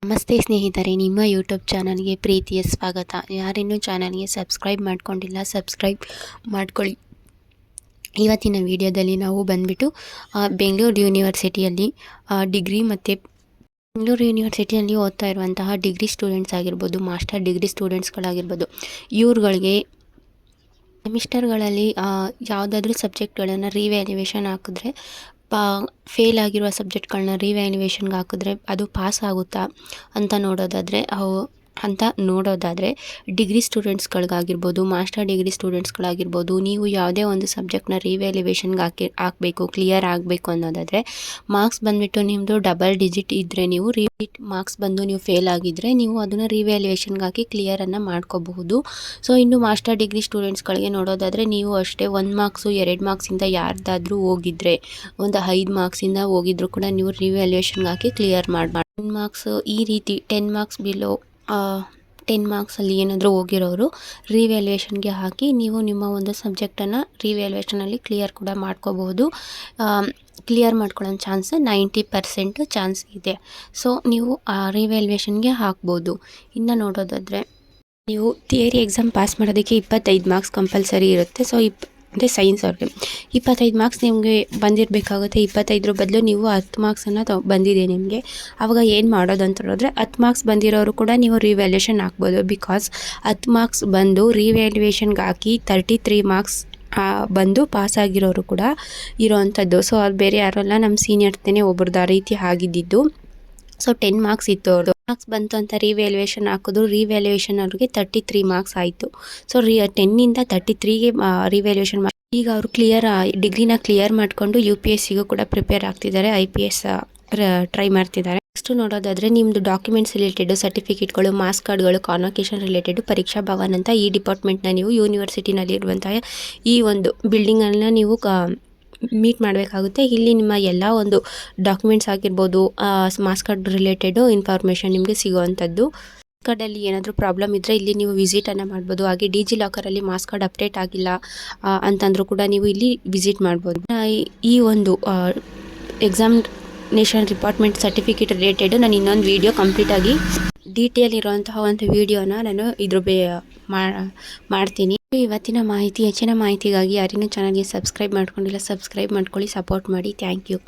ನಮಸ್ತೆ ಸ್ನೇಹಿತರೆ, ನಿಮ್ಮ ಯೂಟ್ಯೂಬ್ ಚಾನಲ್ಗೆ ಪ್ರೀತಿಯ ಸ್ವಾಗತ. ಯಾರಿನ್ನೂ ಚಾನಲ್ಗೆ ಸಬ್ಸ್ಕ್ರೈಬ್ ಮಾಡ್ಕೊಂಡಿಲ್ಲ, ಸಬ್ಸ್ಕ್ರೈಬ್ ಮಾಡ್ಕೊಳ್ಳಿ. ಇವತ್ತಿನ ವಿಡಿಯೋದಲ್ಲಿ ನಾವು ಬಂದ್ಬಿಟ್ಟು ಬೆಂಗಳೂರು ಯೂನಿವರ್ಸಿಟಿಯಲ್ಲಿ ಡಿಗ್ರಿ ಮತ್ತು ಬೆಂಗಳೂರು ಯೂನಿವರ್ಸಿಟಿಯಲ್ಲಿ ಓದ್ತಾ ಇರುವಂತಹ ಡಿಗ್ರಿ ಸ್ಟೂಡೆಂಟ್ಸ್ ಆಗಿರ್ಬೋದು, ಮಾಸ್ಟರ್ ಡಿಗ್ರಿ ಸ್ಟೂಡೆಂಟ್ಸ್ಗಳಾಗಿರ್ಬೋದು, ಇವ್ರುಗಳಿಗೆ ಸೆಮಿಸ್ಟರ್ಗಳಲ್ಲಿ ಯಾವುದಾದ್ರೂ ಸಬ್ಜೆಕ್ಟ್ಗಳನ್ನು ರಿವ್ಯಾಲ್ಯೂಯೇಷನ್ ಹಾಕಿದ್ರೆ ಫೇಲ್ ಆಗಿರುವ ಸಬ್ಜೆಕ್ಟ್ಗಳನ್ನ ರಿವ್ಯಾಲ್ಯೂಯೇಷನ್ಗೆ ಹಾಕಿದ್ರೆ ಅದು ಪಾಸ್ ಆಗುತ್ತಾ ಅಂತ ನೋಡೋದಾದರೆ ಡಿಗ್ರಿ ಸ್ಟೂಡೆಂಟ್ಸ್ಗಳಿಗಾಗಿರ್ಬೋದು, ಮಾಸ್ಟರ್ ಡಿಗ್ರಿ ಸ್ಟೂಡೆಂಟ್ಸ್ಗಳಾಗಿರ್ಬೋದು, ನೀವು ಯಾವುದೇ ಒಂದು ಸಬ್ಜೆಕ್ಟ್ನ ರಿವ್ಯಾಲ್ಯೂಯೇಷನ್ಗೆ ಹಾಕಬೇಕು, ಕ್ಲಿಯರ್ ಆಗಬೇಕು ಅನ್ನೋದಾದರೆ ಮಾರ್ಕ್ಸ್ ಬಂದುಬಿಟ್ಟು ನಿಮ್ಮದು ಡಬಲ್ ಡಿಜಿಟ್ ಇದ್ದರೆ, ನೀವು ಮಾರ್ಕ್ಸ್ ಬಂದು ನೀವು ಫೇಲ್ ಆಗಿದ್ದರೆ ನೀವು ಅದನ್ನು ರಿವ್ಯಾಲ್ಯೂಯೇಷನ್ಗೆ ಹಾಕಿ ಕ್ಲಿಯರನ್ನು ಮಾಡ್ಕೋಬಹುದು. ಸೊ ಇನ್ನು ಮಾಸ್ಟರ್ ಡಿಗ್ರಿ ಸ್ಟೂಡೆಂಟ್ಸ್ಗಳಿಗೆ ನೋಡೋದಾದರೆ ನೀವು ಅಷ್ಟೇ 1 ಮಾರ್ಕ್ಸು 2 ಮಾರ್ಕ್ಸಿಂದ ಯಾರ್ದಾದ್ರೂ ಹೋಗಿದ್ರೆ, ಒಂದು 5 ಮಾರ್ಕ್ಸಿಂದ ಹೋಗಿದ್ರು ಕೂಡ ನೀವು ರಿವ್ಯಾಲ್ಯೂಯೇಷನ್ಗೆ ಹಾಕಿ ಕ್ಲಿಯರ್ ಮಾಡಿ 10 ಮಾರ್ಕ್ಸ್ ಈ ರೀತಿ 10 ಮಾರ್ಕ್ಸ್ ಬಿಲೋ 10 ಮಾರ್ಕ್ಸಲ್ಲಿ ಏನಾದರೂ ಹೋಗಿರೋರು ರಿವ್ಯಾಲ್ಯೂಯೇಷನ್ಗೆ ಹಾಕಿ ನೀವು ನಿಮ್ಮ ಒಂದು ಸಬ್ಜೆಕ್ಟನ್ನು ರಿವ್ಯಾಲ್ಯೂಯೇಷನಲ್ಲಿ ಕ್ಲಿಯರ್ ಕೂಡ ಮಾಡ್ಕೋಬಹುದು. ಕ್ಲಿಯರ್ ಮಾಡ್ಕೊಳ್ಳೋ ಚಾನ್ಸ್ 90% ಚಾನ್ಸ್ ಇದೆ. ಸೊ ನೀವು ರಿವ್ಯಾಲ್ಯೂಯೇಷನ್ಗೆ ಹಾಕ್ಬೋದು. ಇನ್ನು ನೋಡೋದಾದರೆ ನೀವು ಥಿಯರಿ ಎಕ್ಸಾಮ್ ಪಾಸ್ ಮಾಡೋದಕ್ಕೆ 25 ಮಾರ್ಕ್ಸ್ ಕಂಪಲ್ಸರಿ ಇರುತ್ತೆ. ಸೊ ಅಂದರೆ ಸೈನ್ಸ್ ಅವ್ರಿಗೆ 25 ಮಾರ್ಕ್ಸ್ ನಿಮಗೆ ಬಂದಿರಬೇಕಾಗುತ್ತೆ. 25 ಬದಲು ನೀವು 10 ಮಾರ್ಕ್ಸನ್ನು ಬಂದಿದೆ ನಿಮಗೆ, ಆವಾಗ ಏನು ಮಾಡೋದು ಅಂತ ಹೇಳಿದ್ರೆ 10 ಮಾರ್ಕ್ಸ್ ಬಂದಿರೋರು ಕೂಡ ನೀವು ರಿವ್ಯಾಲ್ಯೂಯೇಷನ್ ಹಾಕ್ಬೋದು. ಬಿಕಾಸ್ 10 ಮಾರ್ಕ್ಸ್ ಬಂದು ರಿವ್ಯಾಲ್ಯೂಯೇಷನ್ಗೆ ಹಾಕಿ 33 ಮಾರ್ಕ್ಸ್ ಬಂದು ಪಾಸಾಗಿರೋರು ಕೂಡ ಇರೋವಂಥದ್ದು. ಸೊ ಅದು ಬೇರೆ ಯಾರಲ್ಲ, ನಮ್ಮ ಸೀನಿಯರ್ಸ್ದೇ ಒಬ್ರದ್ದು ಆ ರೀತಿ ಆಗಿದ್ದಿದ್ದು. ಸೊ 10 ಮಾರ್ಕ್ಸ್ ಇತ್ತು, ಅವ್ರದ್ದು ಮಾರ್ಕ್ಸ್ ಬಂತು ಅಂತ ರಿವ್ಯಾಲ್ಯೂಯೇಷನ್ ಹಾಕಿದ್ರು. ರಿವ್ಯಾಲ್ಯೂಯೇಷನ್ ಅವ್ರಿಗೆ 33 ಮಾರ್ಕ್ಸ್ ಆಯಿತು. ಸೊ 10ಇಂದ 33ಗೆ ರಿವ್ಯಾಲ್ಯೂಯೇಷನ್ ಈಗ ಅವರು ಡಿಗ್ರಿನ ಕ್ಲಿಯರ್ ಮಾಡಿಕೊಂಡು UPSCಗೂ ಕೂಡ ಪ್ರಿಪೇರ್ ಆಗ್ತಿದ್ದಾರೆ, IPS ಟ್ರೈ ಮಾಡ್ತಿದ್ದಾರೆ. ನೆಕ್ಸ್ಟ್ ನೋಡೋದಾದರೆ ನಿಮ್ಮದು ಡಾಕ್ಯುಮೆಂಟ್ಸ್ ರಿಲೇಟೆಡ್, ಸರ್ಟಿಫಿಕೇಟ್ಗಳು, ಮಾರ್ಕ್ಸ್ ಕಾರ್ಡ್ಗಳು, ಕಾನ್ವೊಕೇಶನ್ ರಿಲೇಟೆಡ್, ಪರೀಕ್ಷಾ ಭವನ್ ಅಂತ ಈ ಡಿಪಾರ್ಟ್ಮೆಂಟ್ನ ನೀವು ಯೂನಿವರ್ಸಿಟಿನಲ್ಲಿ ಇರುವಂತಹ ಈ ಒಂದು ಬಿಲ್ಡಿಂಗನ್ನು ನೀವು ಮೀಟ್ ಮಾಡಬೇಕಾಗುತ್ತೆ. ಇಲ್ಲಿ ನಿಮ್ಮ ಎಲ್ಲ ಒಂದು ಡಾಕ್ಯುಮೆಂಟ್ಸ್ ಆಗಿರ್ಬೋದು, ಮಾರ್ಕ್ಸ್ ಕಾರ್ಡ್ ರಿಲೇಟೆಡು ಇನ್ಫಾರ್ಮೇಷನ್ ನಿಮಗೆ ಸಿಗೋವಂಥದ್ದು. ಕಾರ್ಡಲ್ಲಿ ಏನಾದರೂ ಪ್ರಾಬ್ಲಮ್ ಇದ್ದರೆ ಇಲ್ಲಿ ನೀವು ವಿಸಿಟನ್ನು ಮಾಡ್ಬೋದು. ಹಾಗೆ ಡಿಜಿ ಲಾಕರಲ್ಲಿ ಮಾರ್ಕ್ಸ್ ಕಾರ್ಡ್ ಅಪ್ಡೇಟ್ ಆಗಿಲ್ಲ ಅಂತಂದರೂ ಕೂಡ ನೀವು ಇಲ್ಲಿ ವಿಸಿಟ್ ಮಾಡ್ಬೋದು. ಈ ಒಂದು ಎಕ್ಸಾಮಿನೇಷನ್ ಡಿಪಾರ್ಟ್ಮೆಂಟ್ ಸರ್ಟಿಫಿಕೇಟ್ ರಿಲೇಟೆಡ್ ನಾನು ಇನ್ನೊಂದು ವಿಡಿಯೋ ಕಂಪ್ಲೀಟಾಗಿ ಡೀಟೇಲ್ ಇರುವಂತಹ ಒಂದು ವಿಡಿಯೋನ ನಾನು ಮಾಡ್ತೀನಿ. ಇವತ್ತಿನ ಮಾಹಿತಿ, ಹೆಚ್ಚಿನ ಮಾಹಿತಿಗಾಗಿ ಯಾರಿನ್ನೂ ಚಾನಲ್ಗೆ ಸಬ್ಸ್ಕ್ರೈಬ್ ಮಾಡ್ಕೊಂಡಿಲ್ಲ, ಸಬ್ಸ್ಕ್ರೈಬ್ ಮಾಡ್ಕೊಳ್ಳಿ, ಸಪೋರ್ಟ್ ಮಾಡಿ. Thank you.